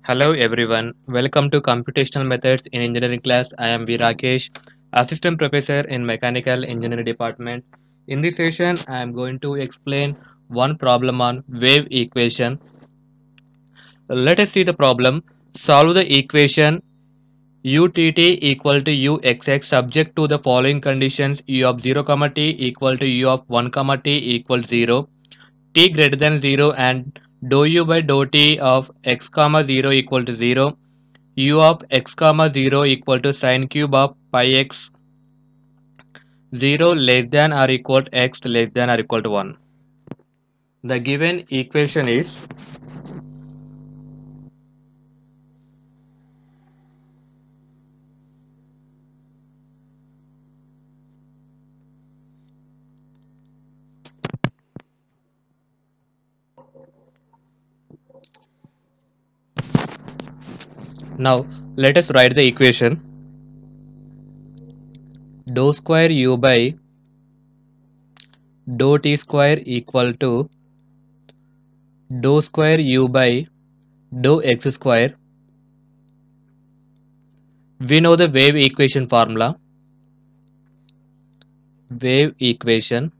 Hello everyone, welcome to Computational Methods in Engineering class. I am V. Rakesh, Assistant Professor in Mechanical Engineering Department. In this session, I am going to explain one problem on wave equation. Let us see the problem. Solve the equation utt equal to uxx subject to the following conditions: u of 0, t equal to u of 1, t equals 0, t greater than 0, and dou u by dou t of x comma 0 equal to 0, u of x comma 0 equal to sine cube of pi x 0 less than or equal to x less than or equal to 1. The given equation is now let us write the equation. Dou square u by dou t square equal to dou square u by dou x square. We know the wave equation formula. Wave equation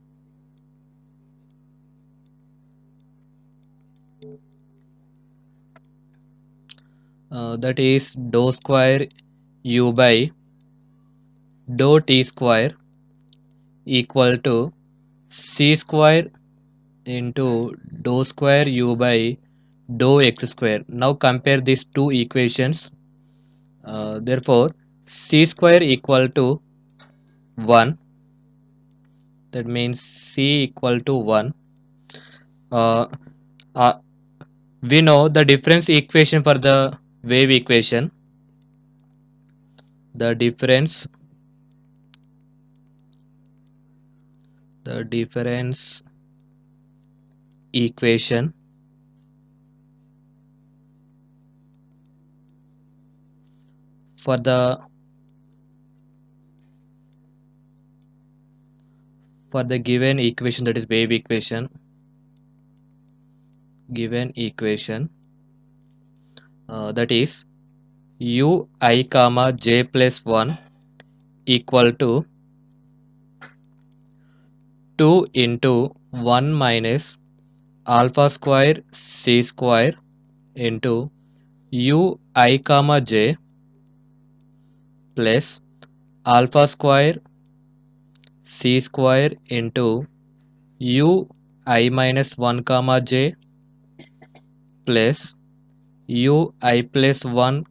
that is dou square u by dou t square equal to c square into dou square u by dou x square. Now compare these two equations. Therefore, c square equal to 1. That means c equal to 1. Uh, uh, we know the difference equation for the wave equation. The difference equation for the given equation, that is wave equation, that is u I comma j plus 1 equal to 2 into 1 minus alpha square c square into u I comma j plus alpha square c square into u I minus 1 comma j plus u I plus 1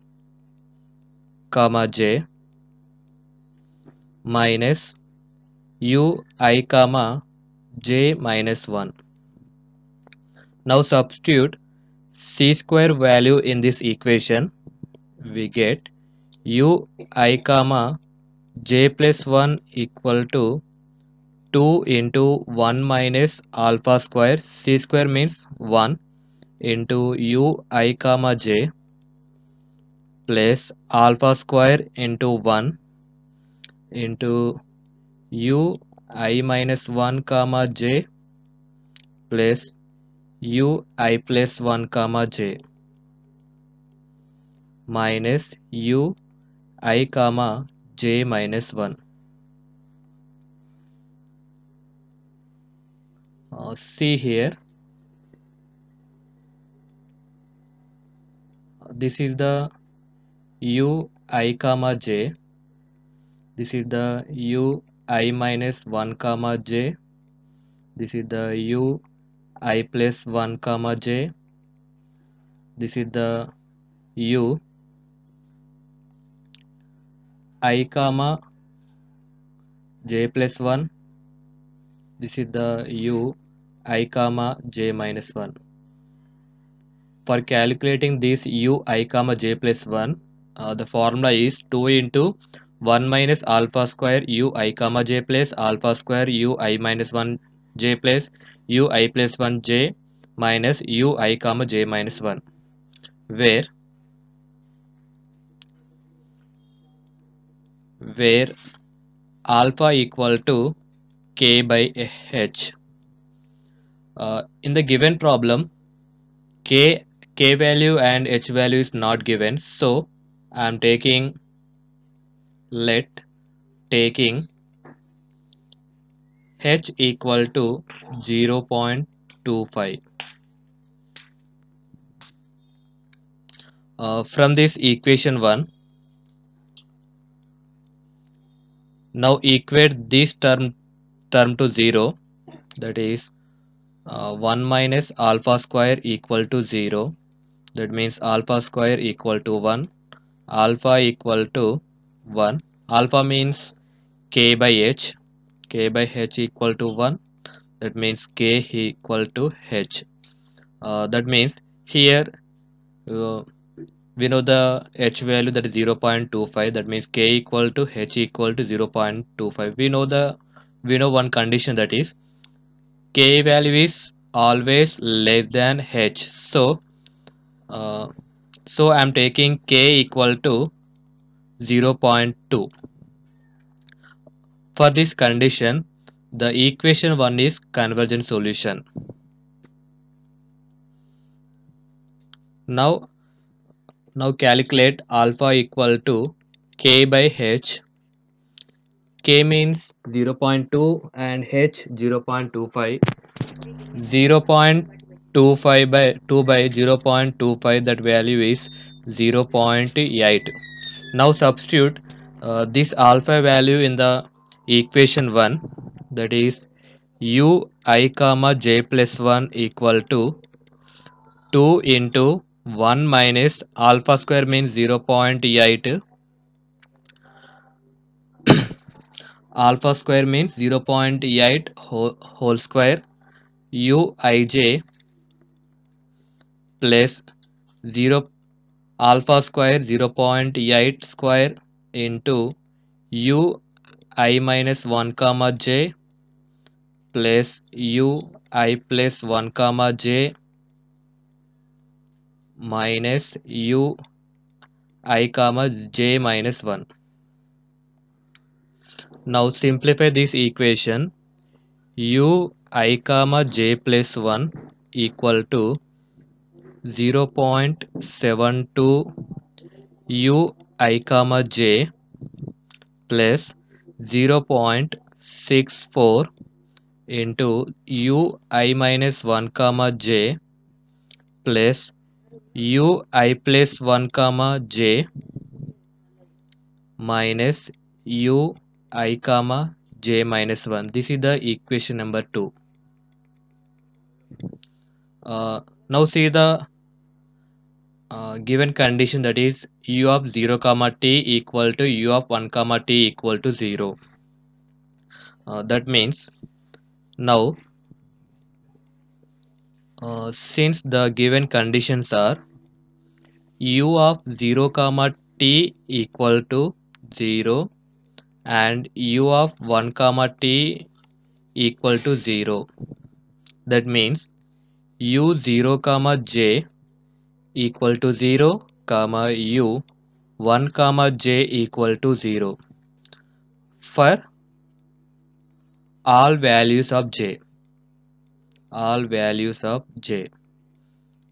comma j minus u I comma j minus 1. Now substitute c square value in this equation. We get u I comma j plus 1 equal to 2 into 1 minus alpha square, c square means 1, into u I comma j plus alpha square into 1 into u I minus 1 comma j plus u I plus 1 comma j minus u I comma j minus 1. See here, this is the u I comma j, this is the u I minus 1 comma j, this is the u I plus 1 comma j, this is the u I comma j plus 1, this is the u I comma j minus 1. For calculating this u I comma j plus 1, the formula is 2 into 1 minus alpha square u I comma j plus alpha square u I minus 1 j plus u I plus 1 j minus u I comma j minus 1, where alpha equal to k by h. In the given problem, k k value and h value is not given, so I'm taking taking h equal to 0.25. From this equation 1, now equate this term to 0, that is 1 minus alpha square equal to 0, that means alpha square equal to 1, alpha equal to 1, alpha means k by h equal to 1, that means k equal to h. That means here uh, we know the h value, that is 0.25, that means k equal to h equal to 0.25. We know one condition, that is k value is always less than h, uh, so I'm taking k equal to 0.2. For this condition, the equation 1 is convergent solution. Now calculate alpha equal to k by h. K means 0.2 and h 0.25. 0.25 by 2 by 0.25, that value is 0.8. Now substitute this alpha value in the equation 1, that is u I comma j plus 1 equal to 2 into 1 minus alpha square means 0.8, alpha square means 0.8 whole square, uij plus 0 alpha square 0.8 square into u I minus 1 comma j plus u I plus 1 comma j minus u I comma j minus 1. Now simplify this equation. U I comma j plus 1 equal to 0.72 u I comma j plus 0.64 into u I minus 1 comma j plus u I plus 1 comma j minus u I comma j minus 1. This is the equation number 2. Now see the given condition, that is u of 0 comma t equal to u of 1 comma t equal to 0. That means now since the given conditions are u of 0 comma t equal to 0 and u of 1 comma t equal to 0, that means u 0 comma j equal to 0 comma u 1 comma j equal to 0 for all values of j,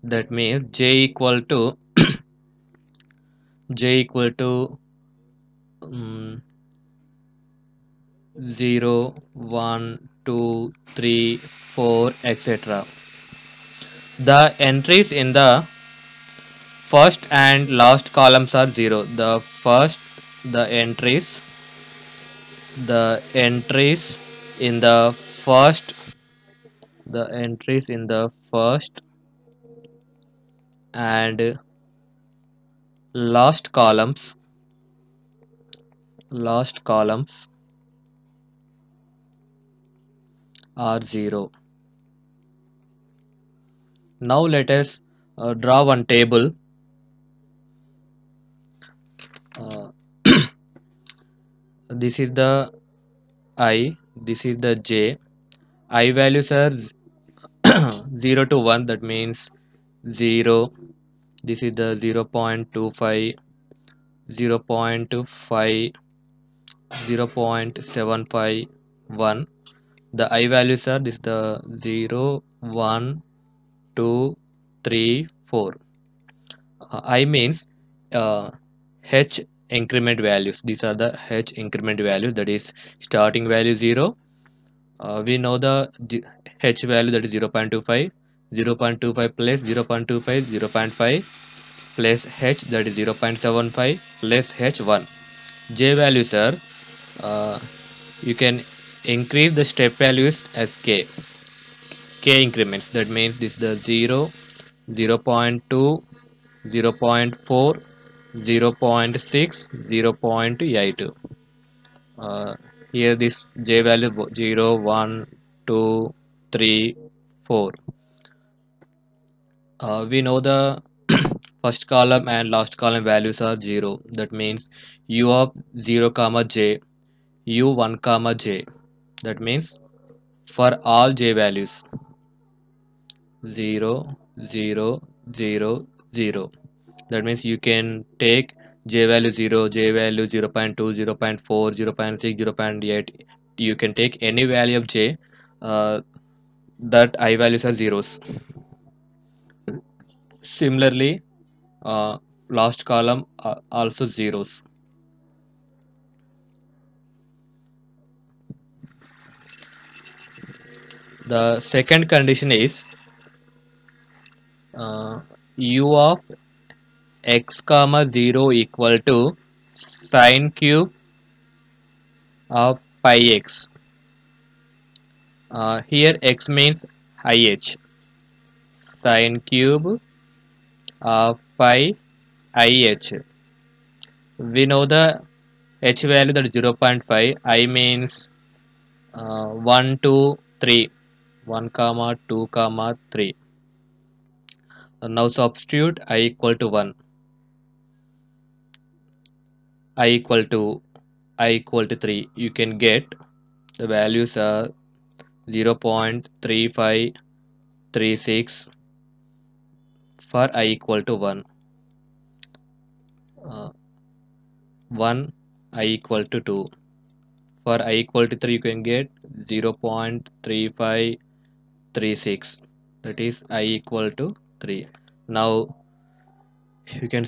that means j equal to j equal to um, 0 1 2 3 4 etc. The entries in the first and last columns are 0. The entries in the first and last columns are 0. Now let us draw one table. uh, this is the I, this is the j. I values are 0 to 1, that means 0. This is the 0.25, 0.5, 0.75, 1. The I values are this, the 0 1 2 3 4. I means h increment values. These are the h increment values, that is starting value 0. We know the h value, that is 0.25. 0.25 plus 0.25, 0.5 plus h, that is 0.75 plus h1. J values are, uh, you can increase the step values as k increments. That means this is the 0, 0.2, 0.4, 0.6, 0.8. uh, Here this j value 0, 1, 2, 3, 4. We know the first column and last column values are 0. That means u of 0 comma j, u1 comma j. That means for all j values 0, 0, 0, 0. That means you can take j value 0, j value 0 0.2, 0 0.4, 0 0.6, 0 0.8. You can take any value of j, uh, that I values are zeros. Similarly, last column also zeros. The second condition is uh, u of x comma 0 equal to sine cube of pi x. Here x means ih, sine cube of pi ih. We know the h value, that is 0.5. I means 1, 2, 3. 1 comma 2 comma 3. Now substitute I equal to 1, I equal to I equal to 3. You can get the values are 0.3536 for I equal to 1. 1 I equal to 2. For I equal to 3 you can get 0.3536, that is I equal to 3. Now you can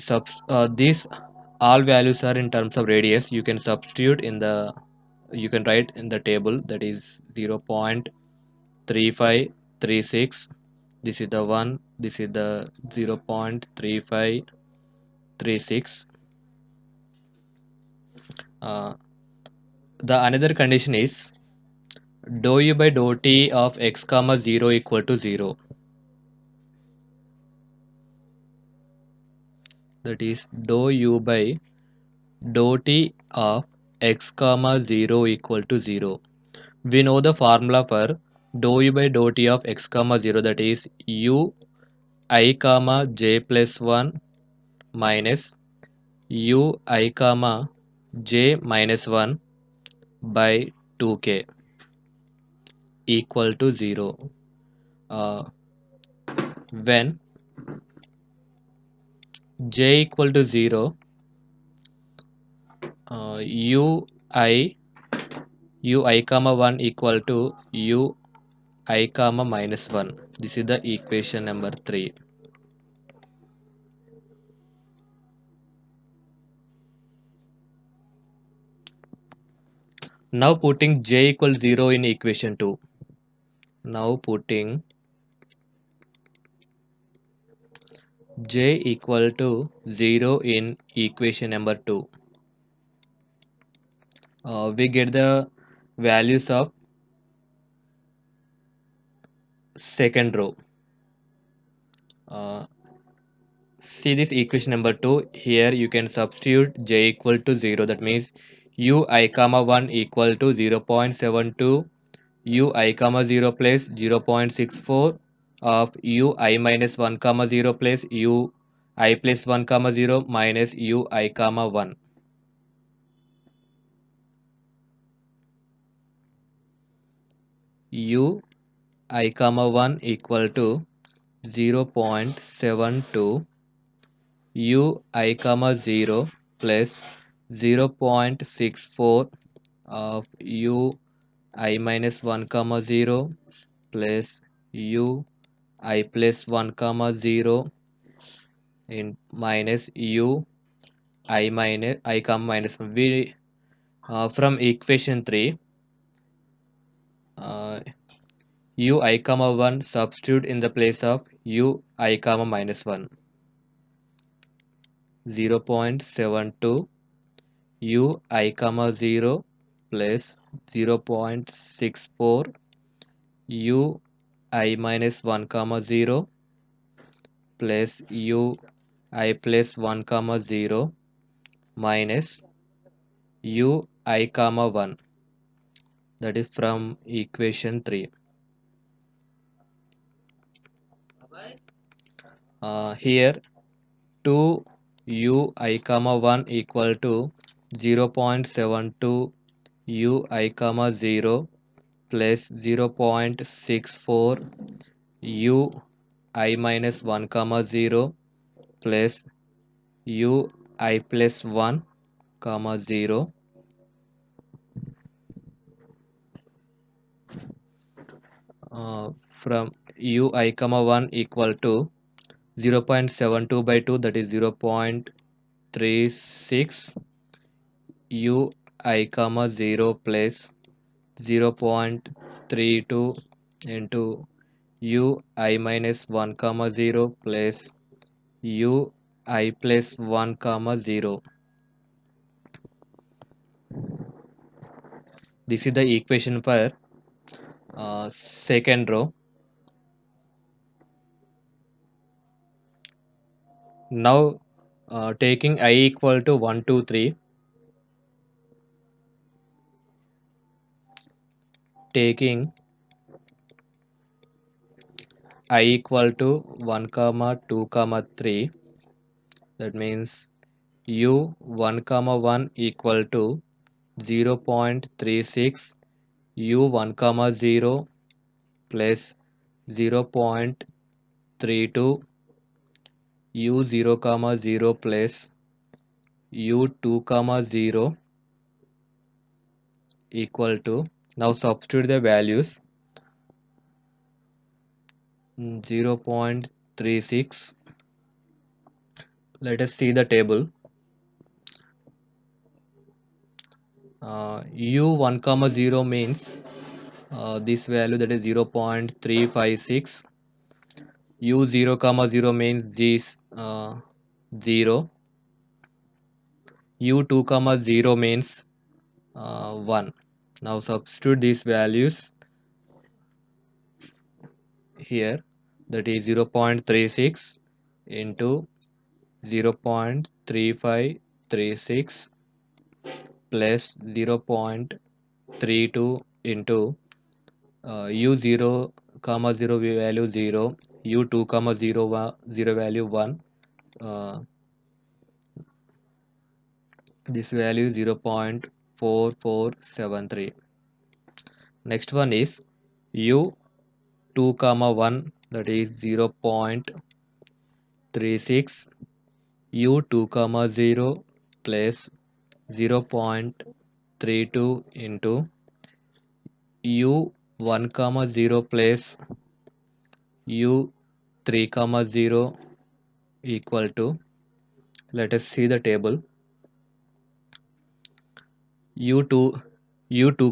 these all values are in terms of radius. You can substitute in the, you can write in the table, that is 0.3536. This is the 1, this is the 0.3536. uh, the another condition is dou u by dou t of x comma 0 equal to 0. That is dou u by dou t of x comma 0 equal to 0. We know the formula for dou u by dou t of x comma 0, that is u I comma j plus 1 minus u I comma j minus 1 by 2k equal to 0. uh, when j equal to 0, u I comma 1 equal to u I comma minus 1. This is the equation number 3. Now putting j equal 0 in equation 2. Now putting j equal to 0 in equation number 2. We get the values of second row. Uh, See this equation number 2. Here you can substitute j equal to 0. That means u I comma 1 equal to 0.72, u I comma 0 plus 0.64 of u I minus 1 comma 0 plus u I plus 1 comma 0 minus u I comma 1. U I comma 1 equal to 0.72 u I comma 0 plus 0.64 of u I minus 1 comma 0 plus u I plus 1 comma 0 in minus u I minus I comma minus 1. We from equation 3, uh, u I comma 1 substitute in the place of u I comma minus 1. 0.72 u I comma 0 plus 0.64 u I minus 1 comma 0 plus u I plus 1 comma 0 minus u I comma 1, that is from equation 3. Here 2 u I comma 1 equal to 0.72 u I comma 0 plus 0.64 u I minus 1 comma 0 plus u I plus 1 comma 0 from u I comma 1 equal to 0.72 by 2, that is 0.36 u I comma 0 plus 0.32 into u I minus 1 comma 0 plus u I plus 1 comma 0. This is the equation for second row. Now taking I equal to 1, 2, 3, taking I equal to 1 comma 2 comma 3, that means u 1 comma 1 equal to 0.36 u 1 comma 0 plus 0.32 u 0 comma 0 plus u 2 comma 0 equal to, now substitute the values, 0.36. Let us see the table. U 1 comma 0 means this value, that is 0.356. U 0 comma 0 means G is 0. U 2 comma 0 means 1. Now substitute these values here, that is 0.36 into 0.3536 plus 0.32 into u 0 comma 0 value 0, u 2 comma 0, 0 value 1, this value is 0.4473. Next one is u 2 comma 1, that is 0.36 u 2 comma 0 plus 0.32 into u 1 comma 0 plus u 3 comma 0 equal to, let us see the table, u2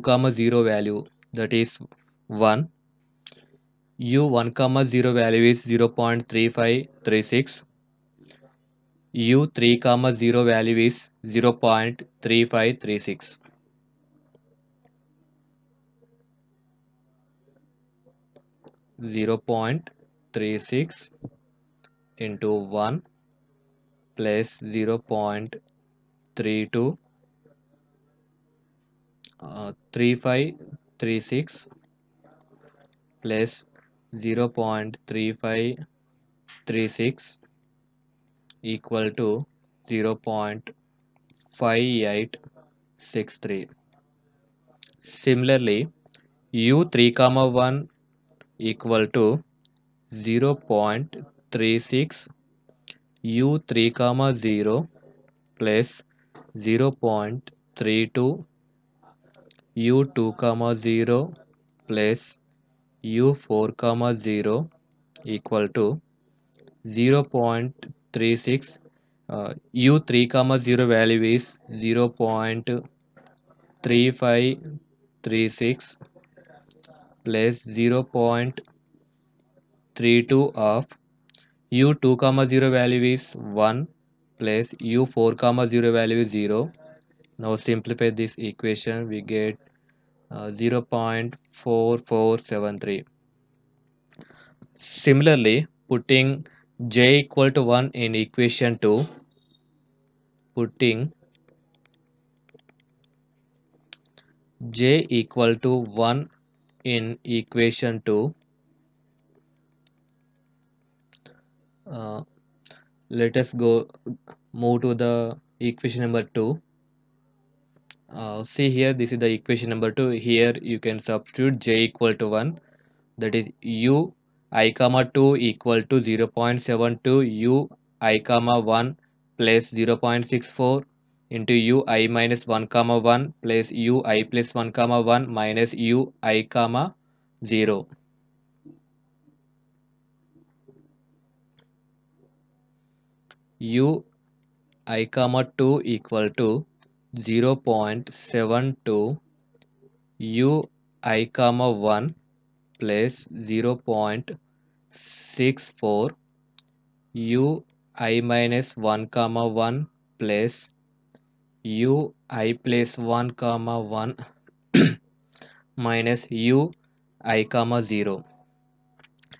comma 0 value, that is 1, u1 comma 0 value is 0.3536, u3 comma 0 value is 0.3536. 0.36 into 1 plus 0.32 3536 plus 0.3536 equal to 0.5863. Similarly, u3 comma 1 equal to 0.36 u3 comma 0 plus 0.32 u2 comma 0 plus u4 comma 0 equal to 0.36 36. U3 comma 0 value is 0.3536 plus 0.32 of U2 comma 0 value is 1 plus U4 comma 0 value is 0. Now simplify this equation, we get 0.4473. Similarly, putting j equal to 1 in equation 2, putting j equal to 1 in equation 2, uh, let us go move to the equation number 2. See here, this is the equation number 2. Here you can substitute j equal to 1, that is u I comma 2 equal to 0.72 u I comma 1 plus 0.64 into u I minus 1 comma 1 plus u I plus 1 comma 1 minus u I comma 0. U I comma 2 equal to 0.72 u I comma 1 plus 0.64 u I minus 1 comma 1 plus u I plus 1 comma 1 minus u I comma 0.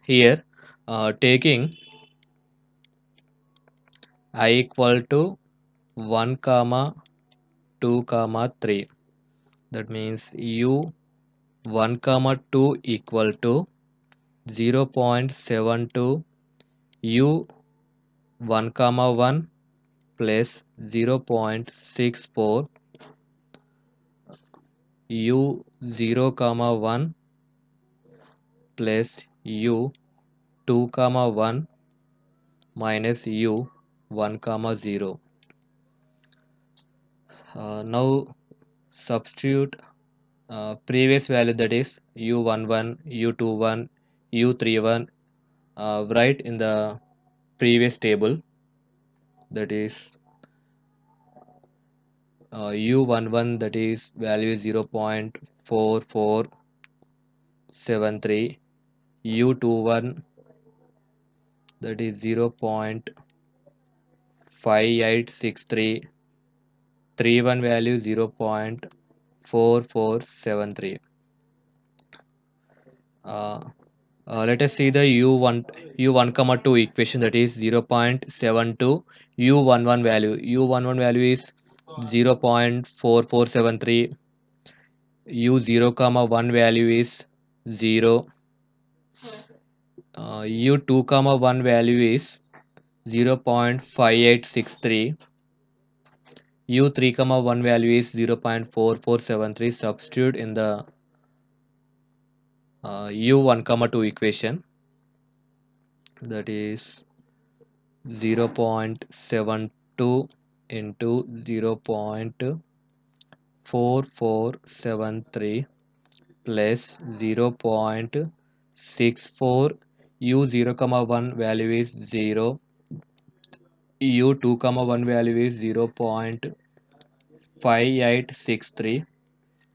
Here taking I equal to 1 comma 2 comma 3, that means u 1 comma 2 equal to 0.72 u 1 comma 1 plus 0.64 u 0 comma 1 plus u 2 comma 1 minus u 1 comma 0. Now substitute previous value, that is u11 u21 u31, write in the previous table, that is u11, that is value is 0.4473, u21, that is 0.5863, 31 value 0.4473. Let us see the u1 comma 2 equation, that is 0.72 u11 value. U11 value is 0.4473. U0 comma 1 value is 0. U2 comma 1 value is 0.5863. U3 comma 1 value is 0.4473. Substitute in the u1 comma 2 equation, that is 0.72 into 0.4473 plus 0.64. u0 comma 1 value is 0. u2 comma 1 value is 0.5863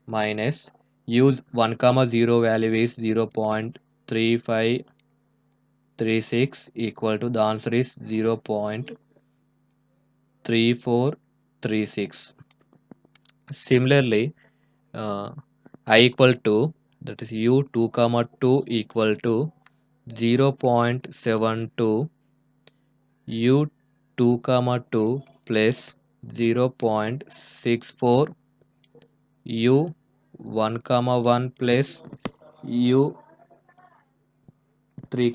minus u1 comma 0 value is 0.3536 equal to, the answer is 0.3436. Similarly, I equal to, that is u2 comma 2 equal to 0.72 u2 comma 2 plus 0.64 u1 comma 1 plus u3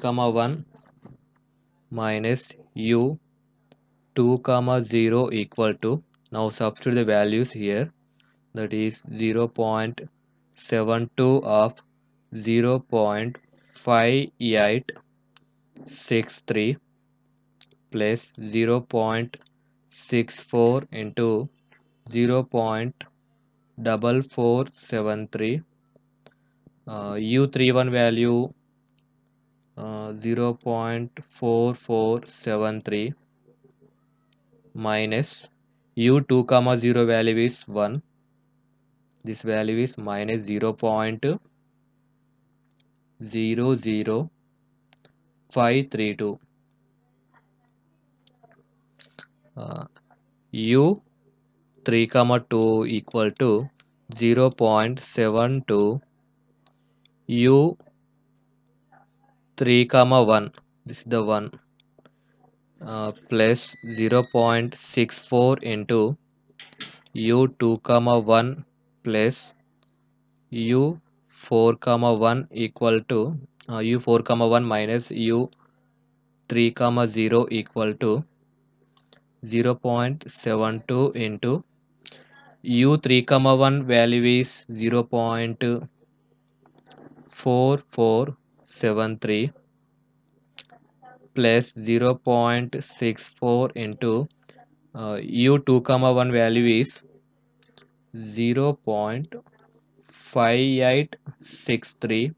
comma 1 minus u2 comma 0 equal to, now substitute the values here, that is 0.72 of 0.5863 plus 0.64 into 0.4473. U31 value 0.4473 minus u2 comma 0 value is 1. This value is minus 0.00532. U3 comma 2 equal to 0.72. U3 comma 1, this is the 1, plus 0.64 into u2 comma 1 plus u4 comma 1 equal to u4 comma 1 minus u3 comma 0 equal to 0.72 into u3 comma 1 value is 0.4473 plus 0.64 into u2 comma 1 value is 0.5863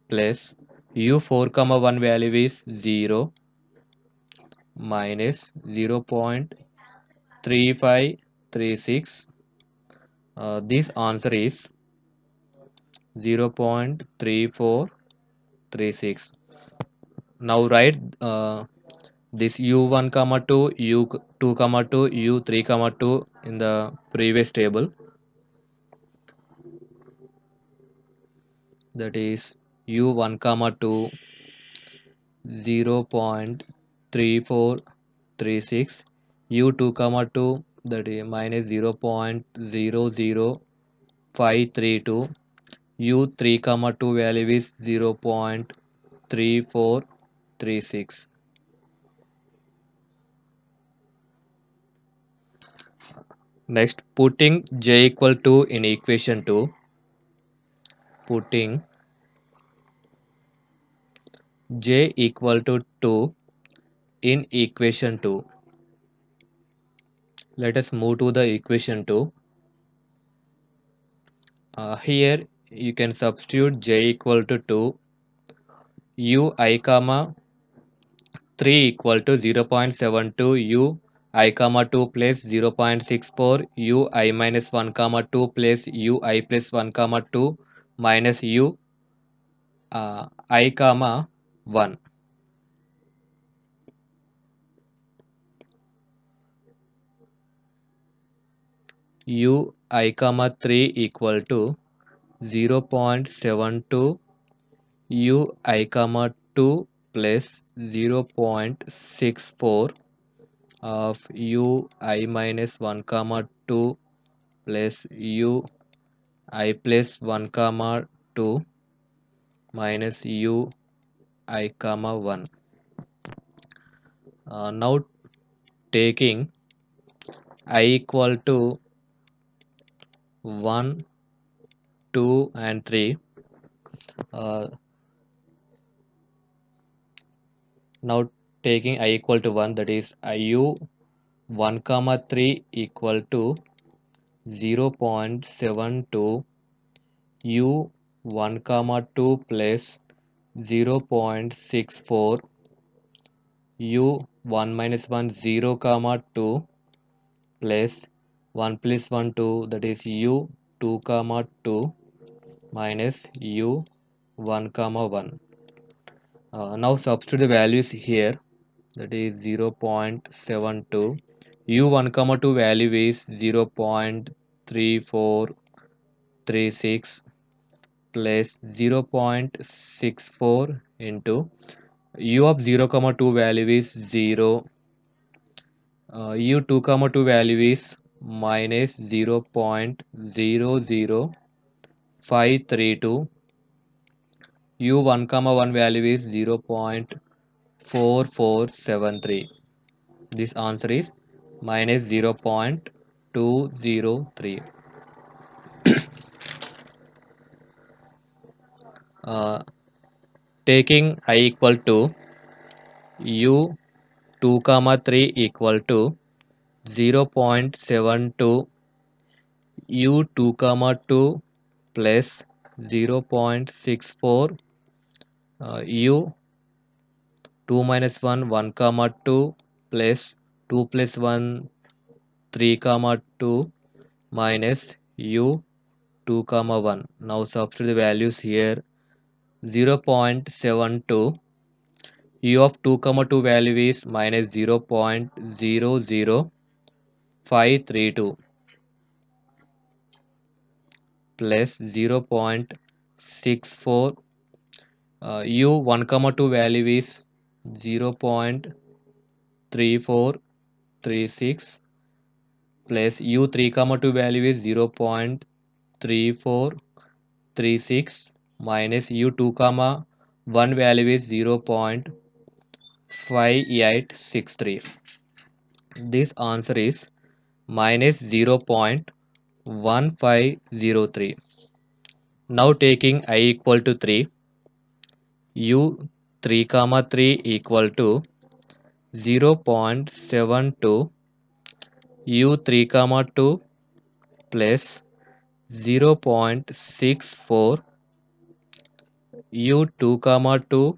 plus u4 comma 1 value is 0 minus 0.3536. This answer is 0.3436. Now write this u1 comma 2, u2 comma 2, u3 comma 2 in the previous table. That is u1 comma 2 0.3436, u2 comma 2 that is minus 0.00532, u3 comma 2 value is 0.3436. Next, putting j equal to in equation 2, putting j equal to 2 in equation 2. Let us move to the equation 2. Here you can substitute j equal to 2, ui comma 3 equal to 0.72, ui comma 2 plus 0.64, ui minus 1 comma 2 plus ui plus 1 comma 2 minus I comma 1. ui comma 3 equal to 0.72, ui comma 2 plus 0.64 of ui minus 1 comma 2 plus ui plus 1 comma 2 minus ui comma 1. Now taking I equal to 1, 2 and 3. Now taking I equal to 1, that is iu 1 comma 3 equal to 0.72, u 1 comma 2 plus 0.64, u 1 minus 1 0 comma 2 plus 1 plus 1 2, that is u 2 comma 2 minus u 1 comma 1. Now substitute the values here, that is 0.72, u1 comma 2 value is 0.3436 plus 0.64 into u of 0 comma 2 value is 0, u2 comma 2 value is minus 0.00532, u1 comma 1 value is 0.4473. This answer is minus 0.203. Taking I equal to u2 comma 3 equal to 0.72, u2 comma 2 plus 0.64, u 2 minus 1 1 comma 2 plus 2 plus 1 3 comma 2 minus u 2 comma 1. Now substitute the values here. 0.72, u of 2 comma 2 value is minus 0.00532 plus 0.64, u 1 comma 2 value is 0.3436 plus u 3 comma 2 value is 0.3436 minus u 2 comma 1 value is 0.5863. This answer is minus 0.1503. Now taking I equal to 3, u 3 comma 3 equal to 0.72 u 3 comma 2 plus 0.64 u 2 comma 2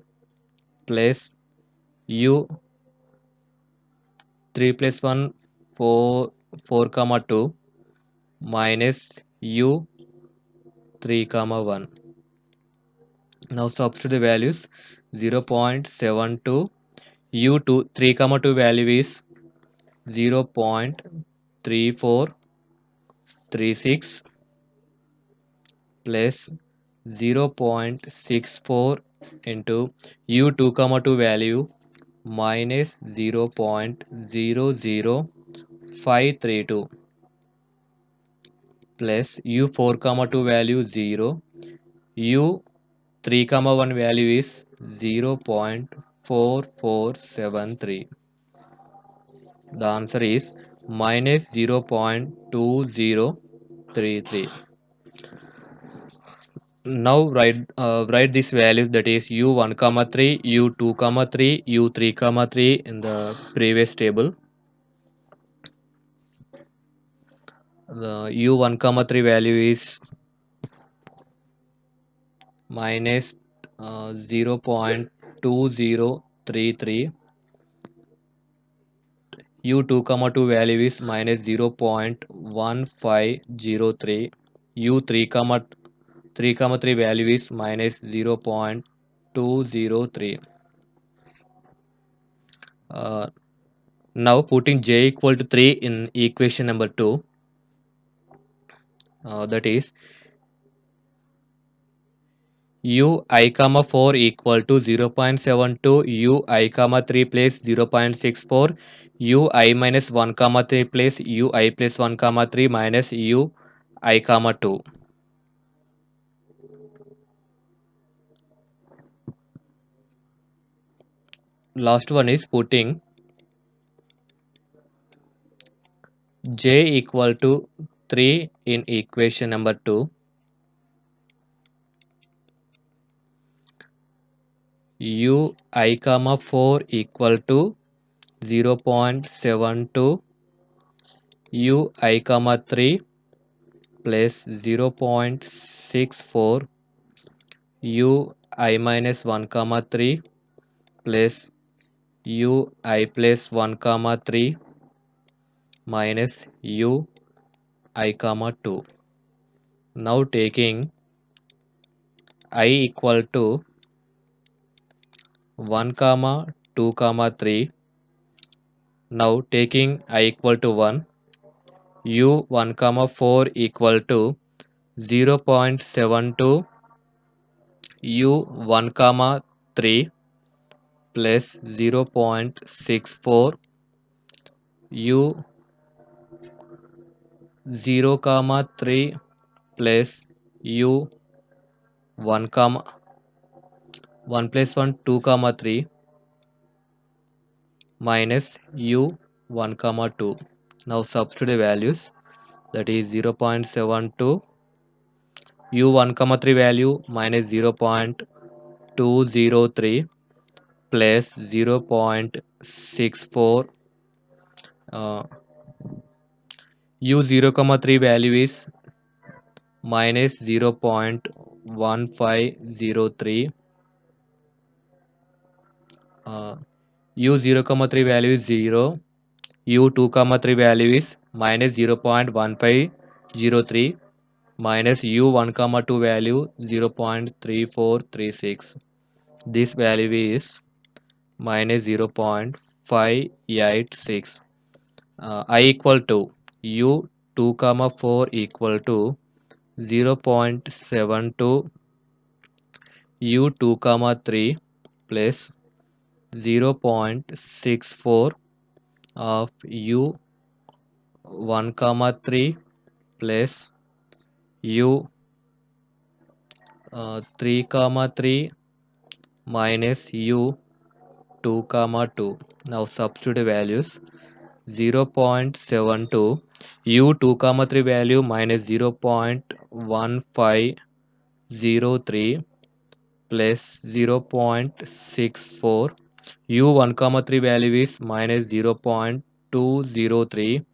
plus u 3 plus 1 4 comma 2 minus u 3 comma 1. Now substitute the values. 0.72 u 2 3 comma 2 value is 0.3436 plus 0.64 into u 2 comma 2 value minus 0.00532 plus u 4 comma 2 value 0, u 3 comma 1 value is 0.4473. The answer is minus 0.2033. Now write this value, that is u1 comma 3, u2 comma 3, u3 comma 3 in the previous table. The u1 comma 3 value is minus 0.2033, u2 comma 2 value is minus 0.1503, u3 comma 3 value is minus 0.203. Now putting j equal to 3 in equation number 2, that is u I comma 4 equal to 0.72 u I comma 3 plus 0.64 u I minus 1 comma 3 plus u I plus 1 comma 3 minus u I comma 2. Last one is putting j equal to 3 in equation number 2. u I comma 4 equal to 0.72 u I comma 3 plus 0.64 u I minus 1 comma 3 plus u I plus 1 comma 3 minus u I comma 2. Now taking I equal to 1 comma 2 comma 3. Now taking I equal to 1, u 1 comma 4 equal to 0.72 u 1 comma 3 plus 0.64 u 0 comma 3 plus u 1 comma 1 plus 1 2 comma 3 minus u 1 comma 2. Now substitute the values, that is 0.72 u 1 comma 3 value minus 0.203 plus 0.64 u 0 comma 3 value is minus 0.1503, u0 comma 3 value is 0, u2 comma 3 value is minus 0.1503 minus u1 comma 2 value 0.3436. This value is minus 0.586. I equal to u2 comma 4 equal to 0.72, u2 comma 3 plus 0.64 of u1 comma 3 plus u3 comma 3 minus u2 comma 2. Now substitute values. 0.72, u2 comma 3 value minus 0.1503 plus 0.64, u1 comma 3 value is minus 0.203,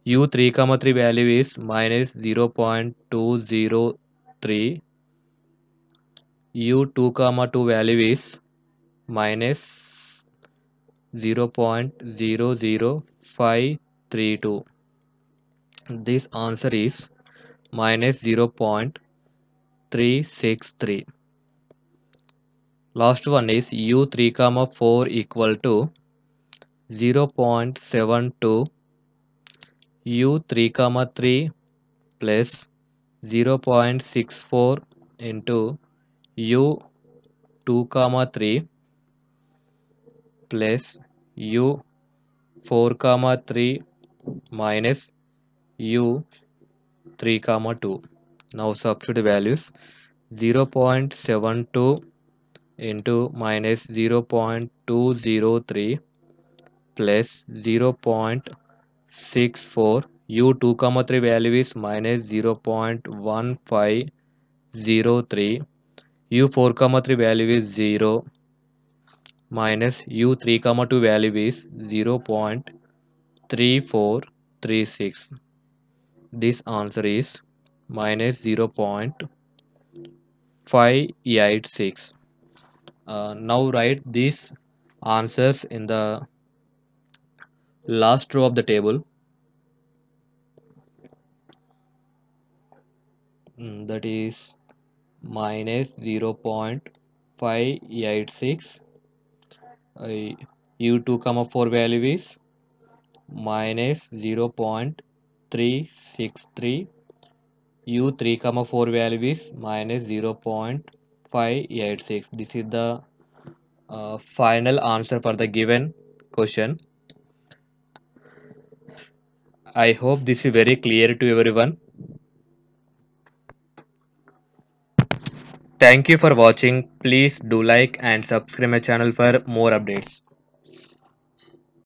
u3 comma 3 value is minus 0.203, u2 comma 2 value is minus 0.00532. This answer is minus 0.363. Last one is u3 comma 4 equal to 0.72, u3 comma 3 plus 0.64 into u2 comma 3 plus u4 comma 3 minus u3 comma 2. Now substitute values. 0.72 into minus 0.203 plus 0.64, u2 comma 3 value is minus 0.1503, u4 comma 3 value is 0 minus u3 comma 2 value is 0.3436. This answer is minus 0.586. Now write these answers in the last row of the table. That is minus 0.586, u2 comma 4 value is minus 0.363, u3 comma 4 value is minus 0.586. This is the final answer for the given question. I hope this is very clear to everyone. Thank you for watching. Please do like and subscribe my channel for more updates.